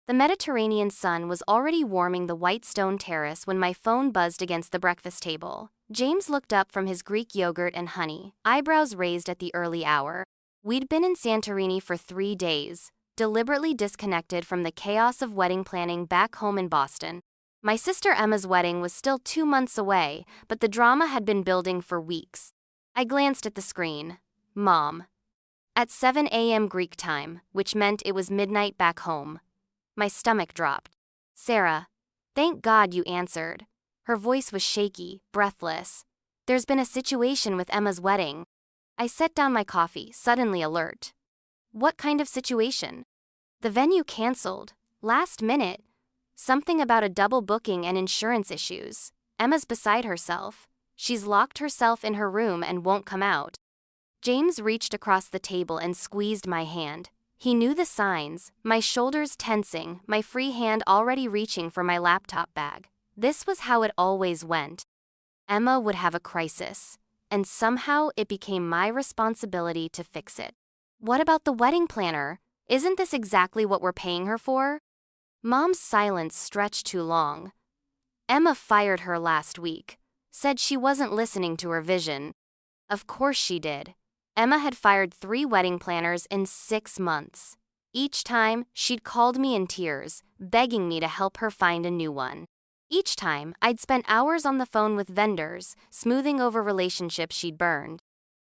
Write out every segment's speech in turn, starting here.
The Mediterranean sun was already warming the white stone terrace when my phone buzzed against the breakfast table. James looked up from his Greek yogurt and honey, eyebrows raised at the early hour. We'd been in Santorini for 3 days, deliberately disconnected from the chaos of wedding planning back home in Boston. My sister Emma's wedding was still 2 months away, but the drama had been building for weeks. I glanced at the screen. Mom. At 7 a.m. Greek time, which meant it was midnight back home. My stomach dropped. Sarah. Thank God you answered. Her voice was shaky, breathless. There's been a situation with Emma's wedding. I set down my coffee, suddenly alert. What kind of situation? The venue canceled. Last minute. Something about a double booking and insurance issues. Emma's beside herself. She's locked herself in her room and won't come out. James reached across the table and squeezed my hand. He knew the signs, my shoulders tensing, my free hand already reaching for my laptop bag. This was how it always went. Emma would have a crisis, and somehow it became my responsibility to fix it. What about the wedding planner? Isn't this exactly what we're paying her for? Mom's silence stretched too long. Emma fired her last week, said she wasn't listening to her vision. Of course she did. Emma had fired 3 wedding planners in 6 months. Each time, she'd called me in tears, begging me to help her find a new one. Each time, I'd spent hours on the phone with vendors, smoothing over relationships she'd burned.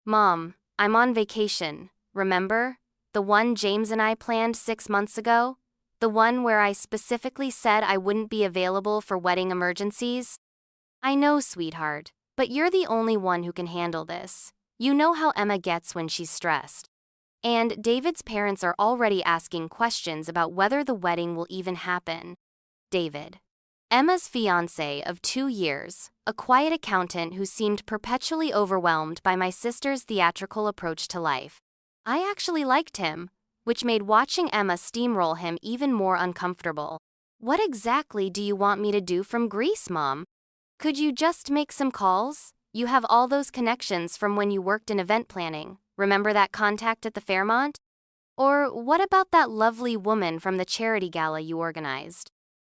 Mom, I'm on vacation, remember? The one James and I planned 6 months ago? The one where I specifically said I wouldn't be available for wedding emergencies? I know, sweetheart, but you're the only one who can handle this. You know how Emma gets when she's stressed. And David's parents are already asking questions about whether the wedding will even happen. David. Emma's fiancé of 2 years, a quiet accountant who seemed perpetually overwhelmed by my sister's theatrical approach to life. I actually liked him, which made watching Emma steamroll him even more uncomfortable. What exactly do you want me to do from Greece, Mom? Could you just make some calls? You have all those connections from when you worked in event planning. Remember that contact at the Fairmont? Or what about that lovely woman from the charity gala you organized?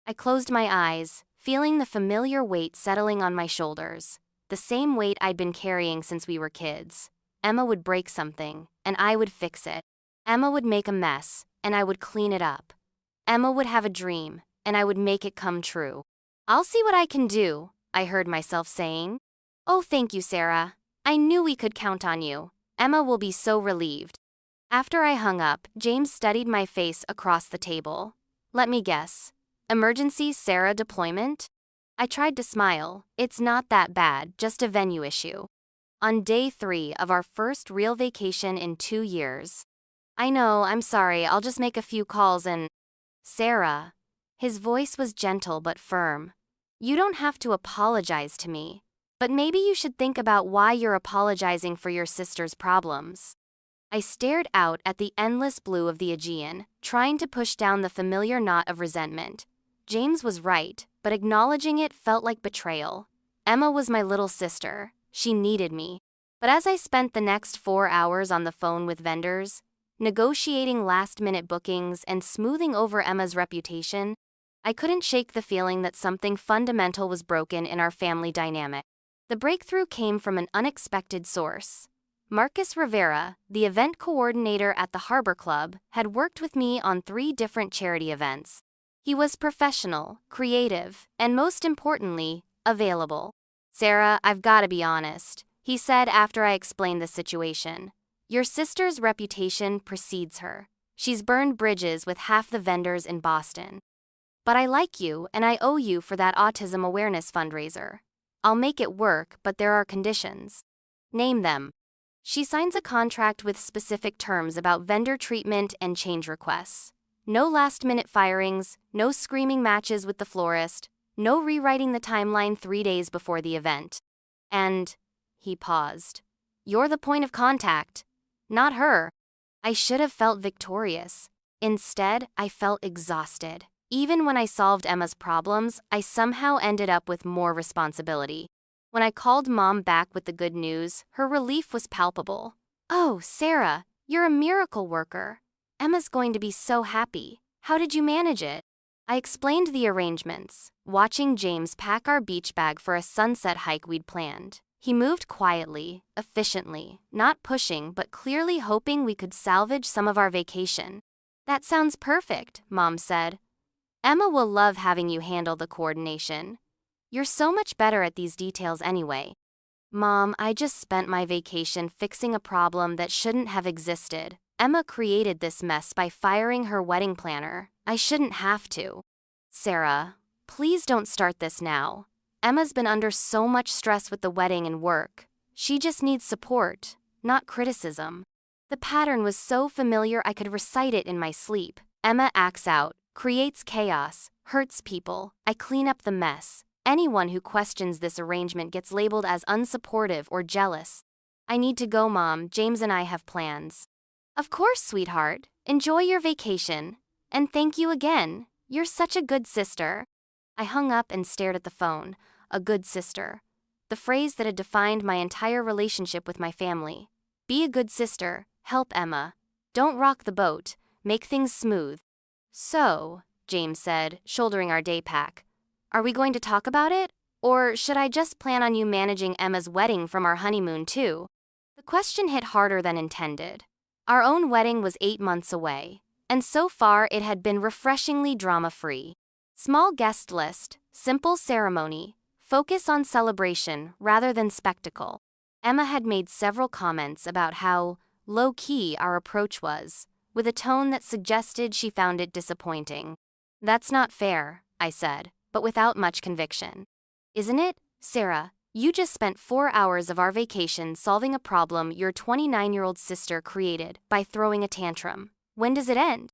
I closed my eyes, feeling the familiar weight settling on my shoulders, the same weight I'd been carrying since we were kids. Emma would break something, and I would fix it. Emma would make a mess, and I would clean it up. Emma would have a dream, and I would make it come true. I'll see what I can do, I heard myself saying. Oh, thank you, Sarah. I knew we could count on you. Emma will be so relieved. After I hung up, James studied my face across the table. Let me guess. Emergency Sarah deployment? I tried to smile. It's not that bad, just a venue issue. On day 3 of our first real vacation in 2 years. I know, I'm sorry, I'll just make a few calls and… Sarah. His voice was gentle but firm. You don't have to apologize to me. But maybe you should think about why you're apologizing for your sister's problems. I stared out at the endless blue of the Aegean, trying to push down the familiar knot of resentment. James was right, but acknowledging it felt like betrayal. Emma was my little sister. She needed me. But as I spent the next 4 hours on the phone with vendors, negotiating last-minute bookings and smoothing over Emma's reputation, I couldn't shake the feeling that something fundamental was broken in our family dynamic. The breakthrough came from an unexpected source. Marcus Rivera, the event coordinator at the Harbor Club, had worked with me on 3 different charity events. He was professional, creative, and most importantly, available. Sarah, I've got to be honest, he said after I explained the situation. Your sister's reputation precedes her. She's burned bridges with half the vendors in Boston. But I like you and I owe you for that autism awareness fundraiser. I'll make it work, but there are conditions. Name them. She signs a contract with specific terms about vendor treatment and change requests. No last-minute firings, no screaming matches with the florist, no rewriting the timeline 3 days before the event. And, he paused. You're the point of contact, not her. I should have felt victorious. Instead, I felt exhausted. Even when I solved Emma's problems, I somehow ended up with more responsibility. When I called Mom back with the good news, her relief was palpable. Oh, Sarah, you're a miracle worker. Emma's going to be so happy. How did you manage it? I explained the arrangements, watching James pack our beach bag for a sunset hike we'd planned. He moved quietly, efficiently, not pushing but clearly hoping we could salvage some of our vacation. "That sounds perfect," Mom said. "Emma will love having you handle the coordination. You're so much better at these details anyway." "Mom, I just spent my vacation fixing a problem that shouldn't have existed. Emma created this mess by firing her wedding planner. I shouldn't have to." "Sarah, please don't start this now. Emma's been under so much stress with the wedding and work. She just needs support, not criticism." The pattern was so familiar I could recite it in my sleep. Emma acts out, creates chaos, hurts people. I clean up the mess. Anyone who questions this arrangement gets labeled as unsupportive or jealous. "I need to go, Mom. James and I have plans." "Of course, sweetheart. Enjoy your vacation. And thank you again. You're such a good sister." I hung up and stared at the phone. A good sister. The phrase that had defined my entire relationship with my family. Be a good sister. Help Emma. Don't rock the boat. Make things smooth. "So," James said, shouldering our day pack, "are we going to talk about it? Or should I just plan on you managing Emma's wedding from our honeymoon too?" The question hit harder than intended. Our own wedding was 8 months away, and so far it had been refreshingly drama-free. Small guest list, simple ceremony, focus on celebration rather than spectacle. Emma had made several comments about how low-key our approach was, with a tone that suggested she found it disappointing. "That's not fair," I said, but without much conviction. "Isn't it, Sarah? You just spent 4 hours of our vacation solving a problem your 29-year-old sister created by throwing a tantrum. When does it end?"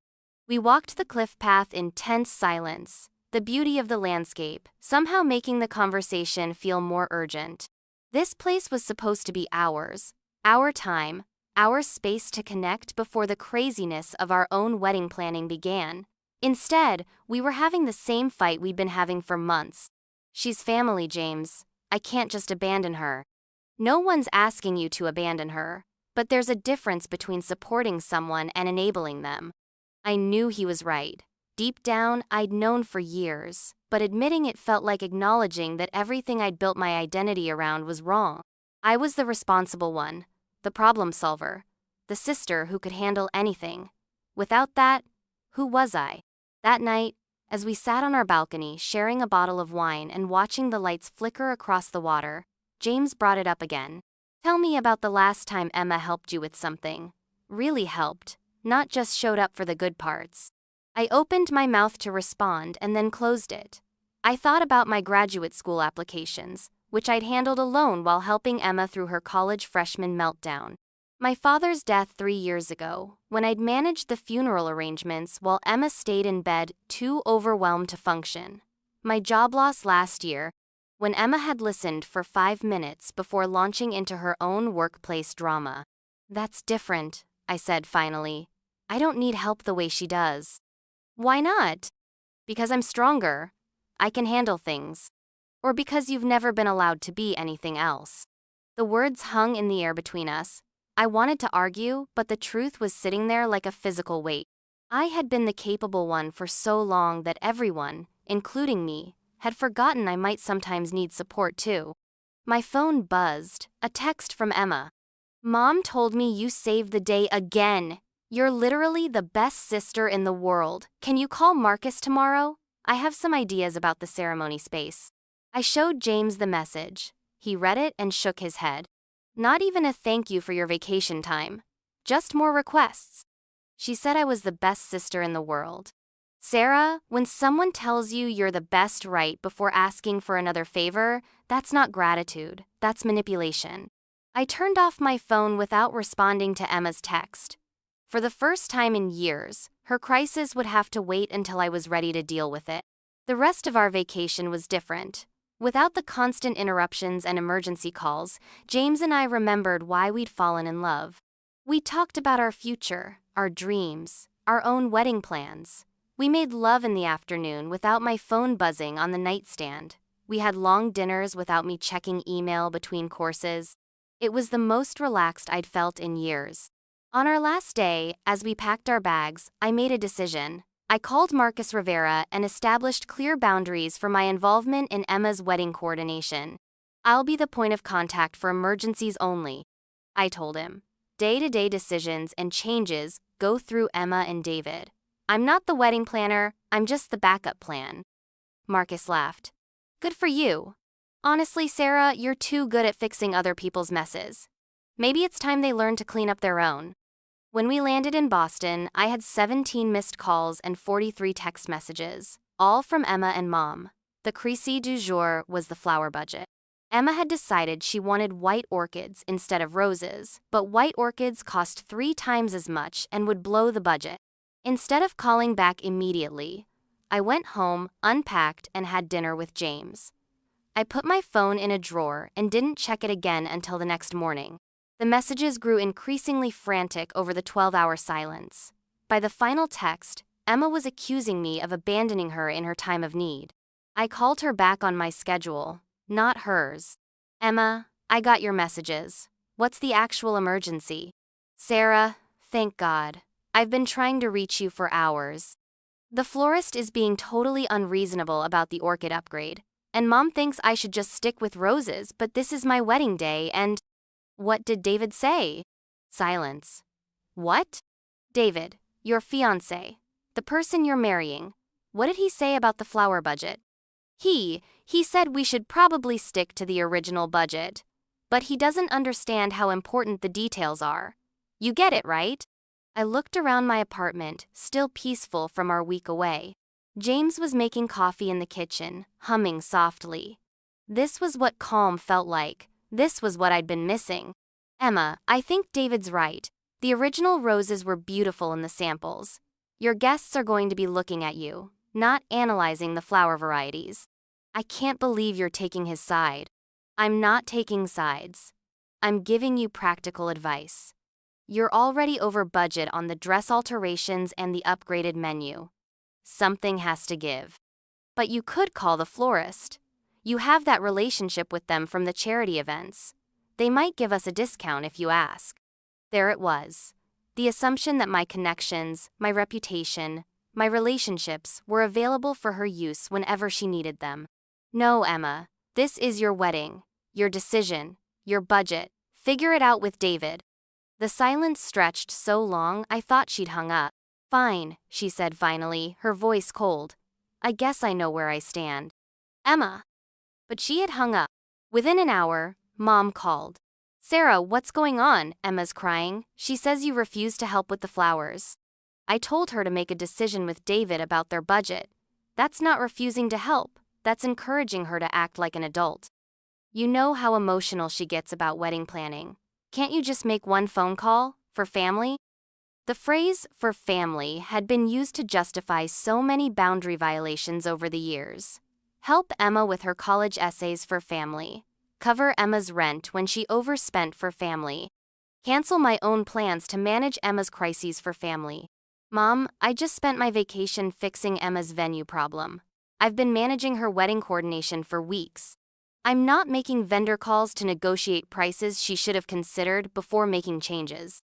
We walked the cliff path in tense silence, the beauty of the landscape somehow making the conversation feel more urgent. This place was supposed to be ours, our time, our space to connect before the craziness of our own wedding planning began. Instead, we were having the same fight we'd been having for months. "She's family, James. I can't just abandon her." "No one's asking you to abandon her, but there's a difference between supporting someone and enabling them." I knew he was right. Deep down, I'd known for years, but admitting it felt like acknowledging that everything I'd built my identity around was wrong. I was the responsible one, the problem solver, the sister who could handle anything. Without that, who was I? That night, as we sat on our balcony sharing a bottle of wine and watching the lights flicker across the water, James brought it up again. "Tell me about the last time Emma helped you with something. Really helped, not just showed up for the good parts." I opened my mouth to respond and then closed it. I thought about my graduate school applications, which I'd handled alone while helping Emma through her college freshman meltdown. My father's death 3 years ago, when I'd managed the funeral arrangements while Emma stayed in bed too overwhelmed to function. My job loss last year, when Emma had listened for 5 minutes before launching into her own workplace drama. "That's different," I said finally. "I don't need help the way she does." "Why not?" "Because I'm stronger. I can handle things." "Or because you've never been allowed to be anything else." The words hung in the air between us. I wanted to argue, but the truth was sitting there like a physical weight. I had been the capable one for so long that everyone, including me, had forgotten I might sometimes need support too. My phone buzzed, a text from Emma. "Mom told me you saved the day again. You're literally the best sister in the world. Can you call Marcus tomorrow? I have some ideas about the ceremony space." I showed James the message. He read it and shook his head. "Not even a thank you for your vacation time. Just more requests." She said I was the best sister in the world. Sarah, when someone tells you you're the best right before asking for another favor, that's not gratitude, that's manipulation. I turned off my phone without responding to Emma's text. For the first time in years, her crisis would have to wait until I was ready to deal with it. The rest of our vacation was different. Without the constant interruptions and emergency calls, James and I remembered why we'd fallen in love. We talked about our future, our dreams, our own wedding plans. We made love in the afternoon without my phone buzzing on the nightstand. We had long dinners without me checking email between courses. It was the most relaxed I'd felt in years. On our last day, as we packed our bags, I made a decision. I called Marcus Rivera and established clear boundaries for my involvement in Emma's wedding coordination. I'll be the point of contact for emergencies only, I told him. Day-to-day decisions and changes go through Emma and David. I'm not the wedding planner, I'm just the backup plan. Marcus laughed. Good for you. Honestly, Sarah, you're too good at fixing other people's messes. Maybe it's time they learn to clean up their own. When we landed in Boston, I had 17 missed calls and 43 text messages, all from Emma and Mom. The crise du jour was the flower budget. Emma had decided she wanted white orchids instead of roses, but white orchids cost 3 times as much and would blow the budget. Instead of calling back immediately, I went home, unpacked, and had dinner with James. I put my phone in a drawer and didn't check it again until the next morning. The messages grew increasingly frantic over the 12-hour silence. By the final text, Emma was accusing me of abandoning her in her time of need. I called her back on my schedule, not hers. Emma, I got your messages. What's the actual emergency? Sarah, thank God. I've been trying to reach you for hours. The florist is being totally unreasonable about the orchid upgrade, and Mom thinks I should just stick with roses, but this is my wedding day and… What did David say? Silence. What? David, your fiancé, the person you're marrying. What did he say about the flower budget? He said we should probably stick to the original budget. But he doesn't understand how important the details are. You get it, right? I looked around my apartment, still peaceful from our week away. James was making coffee in the kitchen, humming softly. This was what calm felt like. This was what I'd been missing. Emma, I think David's right. The original roses were beautiful in the samples. Your guests are going to be looking at you, not analyzing the flower varieties. I can't believe you're taking his side. I'm not taking sides. I'm giving you practical advice. You're already over budget on the dress alterations and the upgraded menu. Something has to give. But you could call the florist. You have that relationship with them from the charity events. They might give us a discount if you ask. There it was. The assumption that my connections, my reputation, my relationships were available for her use whenever she needed them. No, Emma, this is your wedding, your decision, your budget. Figure it out with David. The silence stretched so long I thought she'd hung up. Fine, she said finally, her voice cold. I guess I know where I stand. Emma. But she had hung up. Within an hour, Mom called. Sarah, what's going on? Emma's crying. She says you refuse to help with the flowers. I told her to make a decision with David about their budget. That's not refusing to help. That's encouraging her to act like an adult. You know how emotional she gets about wedding planning. Can't you just make one phone call? For family? The phrase, for family, had been used to justify so many boundary violations over the years. Help Emma with her college essays for family. Cover Emma's rent when she overspent for family. Cancel my own plans to manage Emma's crises for family. Mom, I just spent my vacation fixing Emma's venue problem. I've been managing her wedding coordination for weeks. I'm not making vendor calls to negotiate prices she should have considered before making changes.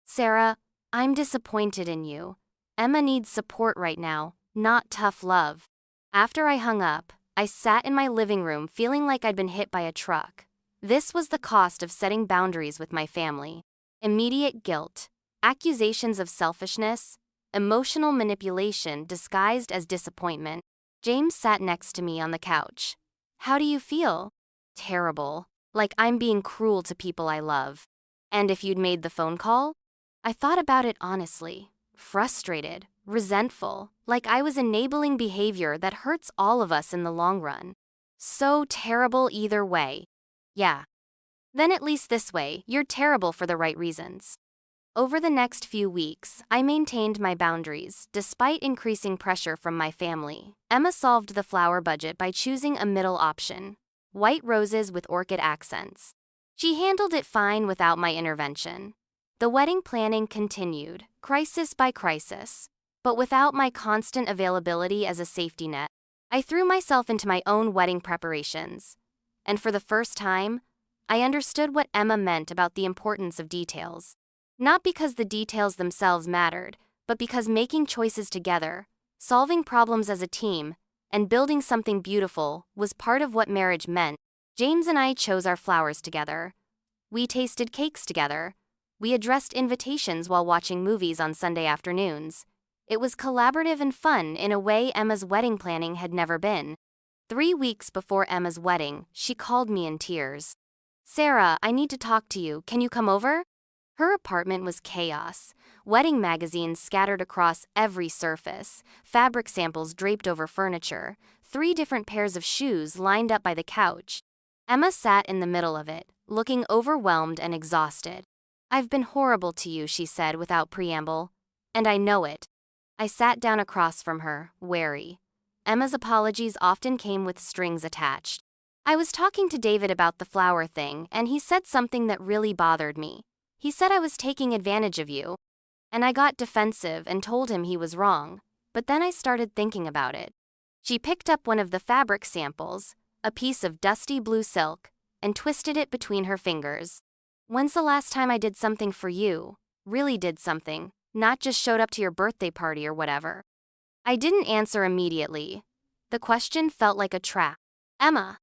Sarah, I'm disappointed in you. Emma needs support right now, not tough love. After I hung up, I sat in my living room feeling like I'd been hit by a truck. This was the cost of setting boundaries with my family. Immediate guilt, accusations of selfishness, emotional manipulation disguised as disappointment. James sat next to me on the couch. How do you feel? Terrible. Like I'm being cruel to people I love. And if you'd made the phone call? I thought about it honestly. Frustrated, resentful, like I was enabling behavior that hurts all of us in the long run. So terrible either way. Yeah. Then at least this way, you're terrible for the right reasons. Over the next few weeks, I maintained my boundaries, despite increasing pressure from my family. Emma solved the flower budget by choosing a middle option: white roses with orchid accents. She handled it fine without my intervention. The wedding planning continued, crisis by crisis, but without my constant availability as a safety net. I threw myself into my own wedding preparations, and for the first time, I understood what Emma meant about the importance of details. Not because the details themselves mattered, but because making choices together, Solving problems as a team and building something beautiful was part of what marriage meant. James and I chose our flowers together. We tasted cakes together. We addressed invitations while watching movies on Sunday afternoons. It was collaborative and fun in a way Emma's wedding planning had never been. 3 weeks before Emma's wedding, she called me in tears. "Sarah, I need to talk to you. Can you come over?" Her apartment was chaos. Wedding magazines scattered across every surface, fabric samples draped over furniture, 3 different pairs of shoes lined up by the couch. Emma sat in the middle of it, looking overwhelmed and exhausted. "I've been horrible to you," she said without preamble. "And I know it." I sat down across from her, wary. Emma's apologies often came with strings attached. "I was talking to David about the flower thing, and he said something that really bothered me. He said I was taking advantage of you. And I got defensive and told him he was wrong, but then I started thinking about it." She picked up one of the fabric samples, a piece of dusty blue silk, and twisted it between her fingers. "When's the last time I did something for you? Really did something, not just showed up to your birthday party or whatever?" I didn't answer immediately. The question felt like a trap. "Emma."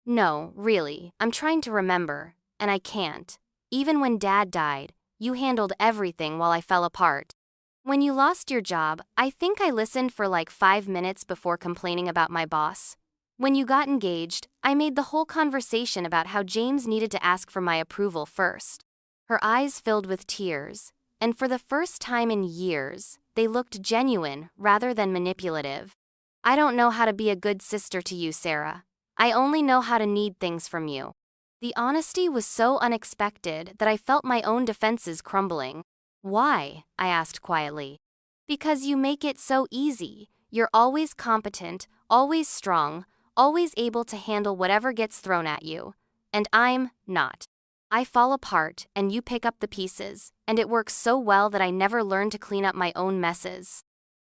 "No, really, I'm trying to remember, and I can't. Even when Dad died, you handled everything while I fell apart. When you lost your job, I think I listened for like 5 minutes before complaining about my boss. When you got engaged, I made the whole conversation about how James needed to ask for my approval first." Her eyes filled with tears, and for the first time in years, they looked genuine rather than manipulative. "I don't know how to be a good sister to you, Sarah. I only know how to need things from you." The honesty was so unexpected that I felt my own defenses crumbling. "Why?" I asked quietly. "Because you make it so easy. You're always competent, always strong, always able to handle whatever gets thrown at you. And I'm not. I fall apart and you pick up the pieces, and it works so well that I never learned to clean up my own messes."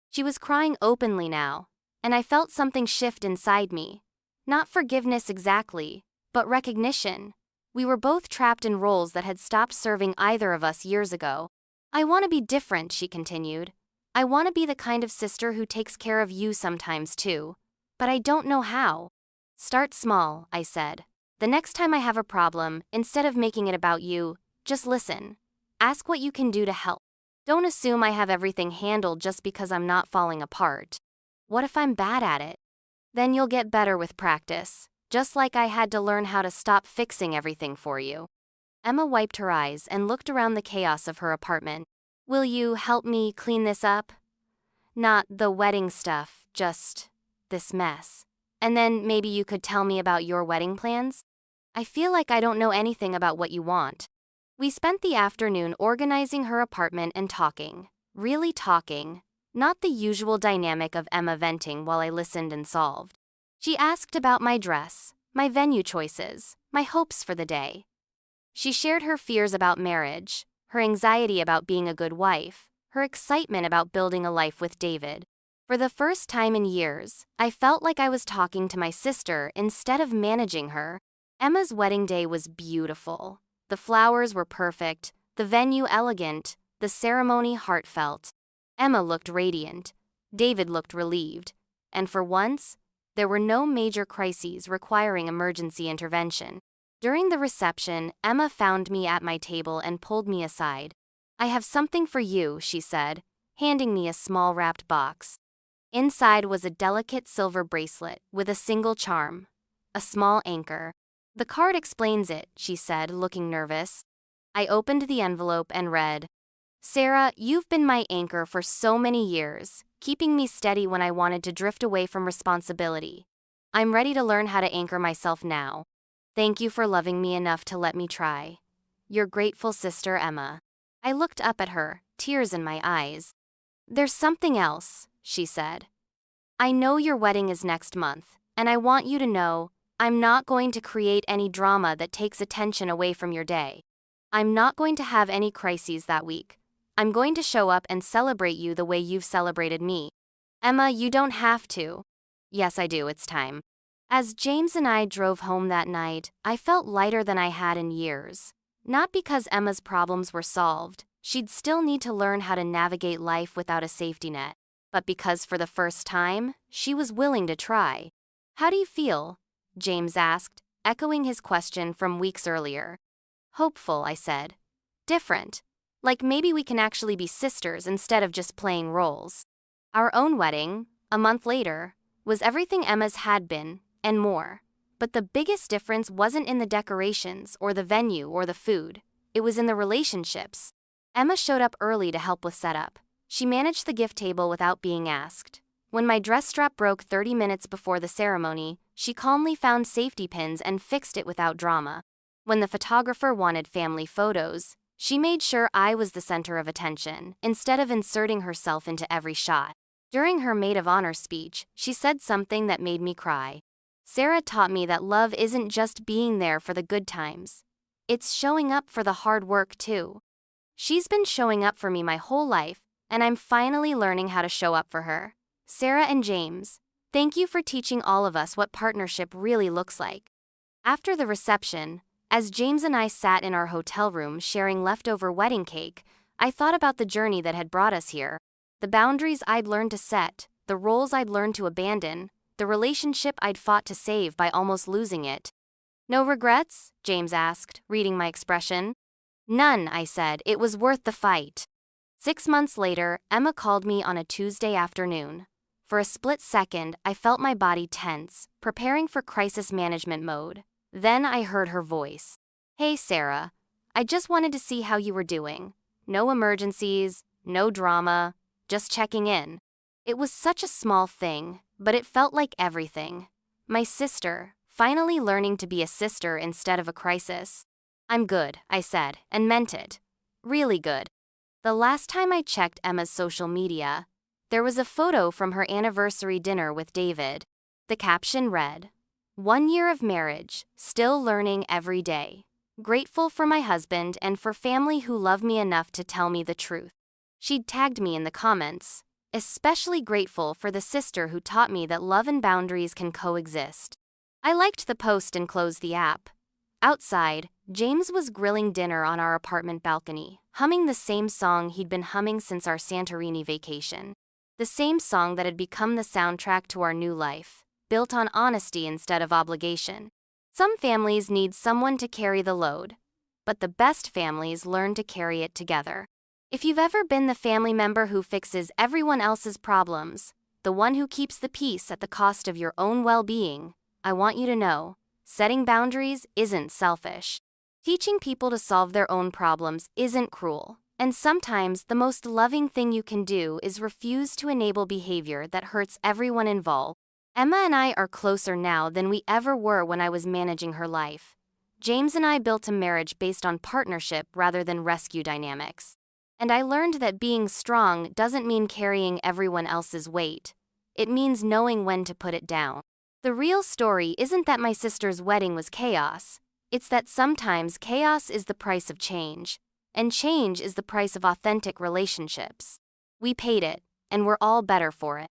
She was crying openly now, and I felt something shift inside me. Not forgiveness exactly, but recognition. We were both trapped in roles that had stopped serving either of us years ago. "I want to be different," she continued. "I want to be the kind of sister who takes care of you sometimes too. But I don't know how." "Start small," I said. "The next time I have a problem, instead of making it about you, just listen. Ask what you can do to help. Don't assume I have everything handled just because I'm not falling apart. What if I'm bad at it? Then you'll get better with practice, just like I had to learn how to stop fixing everything for you." Emma wiped her eyes and looked around the chaos of her apartment. "Will you help me clean this up? Not the wedding stuff, just this mess. And then maybe you could tell me about your wedding plans? I feel like I don't know anything about what you want." We spent the afternoon organizing her apartment and talking. Really talking. Not the usual dynamic of Emma venting while I listened and solved. She asked about my dress, my venue choices, my hopes for the day. She shared her fears about marriage, her anxiety about being a good wife, her excitement about building a life with David. For the first time in years, I felt like I was talking to my sister instead of managing her. Emma's wedding day was beautiful. The flowers were perfect, the venue elegant, the ceremony heartfelt. Emma looked radiant. David looked relieved. And for once, there were no major crises requiring emergency intervention. During the reception, Emma found me at my table and pulled me aside. "I have something for you," she said, handing me a small wrapped box. Inside was a delicate silver bracelet with a single charm, a small anchor. "The card explains it," she said, looking nervous. I opened the envelope and read, "Sarah, you've been my anchor for so many years, keeping me steady when I wanted to drift away from responsibility. I'm ready to learn how to anchor myself now. Thank you for loving me enough to let me try. Your grateful sister, Emma." I looked up at her, tears in my eyes. "There's something else," she said. "I know your wedding is next month, and I want you to know I'm not going to create any drama that takes attention away from your day. I'm not going to have any crises that week. I'm going to show up and celebrate you the way you've celebrated me. Emma, you don't have to." "Yes, I do, it's time." As James and I drove home that night, I felt lighter than I had in years. Not because Emma's problems were solved, she'd still need to learn how to navigate life without a safety net, but because for the first time, she was willing to try. "How do you feel?" James asked, echoing his question from weeks earlier. "Hopeful," I said. "Different. Like maybe we can actually be sisters instead of just playing roles." Our own wedding, a month later, was everything Emma's had been, and more. But the biggest difference wasn't in the decorations or the venue or the food. It was in the relationships. Emma showed up early to help with setup. She managed the gift table without being asked. When my dress strap broke 30 minutes before the ceremony, she calmly found safety pins and fixed it without drama. When the photographer wanted family photos, she made sure I was the center of attention, instead of inserting herself into every shot. During her maid of honor speech, she said something that made me cry. "Sarah taught me that love isn't just being there for the good times. It's showing up for the hard work too." She's been showing up for me my whole life, and I'm finally learning how to show up for her. Sarah and James, thank you for teaching all of us what partnership really looks like. After the reception, as James and I sat in our hotel room sharing leftover wedding cake, I thought about the journey that had brought us here. The boundaries I'd learned to set, the roles I'd learned to abandon, the relationship I'd fought to save by almost losing it. "No regrets?" James asked, reading my expression. "None," I said. "It was worth the fight." 6 months later, Emma called me on a Tuesday afternoon. For a split second, I felt my body tense, preparing for crisis management mode. Then I heard her voice. "Hey, Sarah. I just wanted to see how you were doing. No emergencies, no drama, just checking in." It was such a small thing, but it felt like everything. My sister, finally learning to be a sister instead of a crisis. "I'm good," I said, and meant it. Really good. The last time I checked Emma's social media, there was a photo from her anniversary dinner with David. The caption read, "1 year of marriage, still learning every day. Grateful for my husband and for family who love me enough to tell me the truth." She'd tagged me in the comments, "Especially grateful for the sister who taught me that love and boundaries can coexist." I liked the post and closed the app. Outside, James was grilling dinner on our apartment balcony, humming the same song he'd been humming since our Santorini vacation. The same song that had become the soundtrack to our new life, built on honesty instead of obligation. Some families need someone to carry the load, but the best families learn to carry it together. If you've ever been the family member who fixes everyone else's problems, the one who keeps the peace at the cost of your own well-being, I want you to know, setting boundaries isn't selfish. Teaching people to solve their own problems isn't cruel, and sometimes the most loving thing you can do is refuse to enable behavior that hurts everyone involved. Emma and I are closer now than we ever were when I was managing her life. James and I built a marriage based on partnership rather than rescue dynamics. And I learned that being strong doesn't mean carrying everyone else's weight. It means knowing when to put it down. The real story isn't that my sister's wedding was chaos. It's that sometimes chaos is the price of change, and change is the price of authentic relationships. We paid it, and we're all better for it.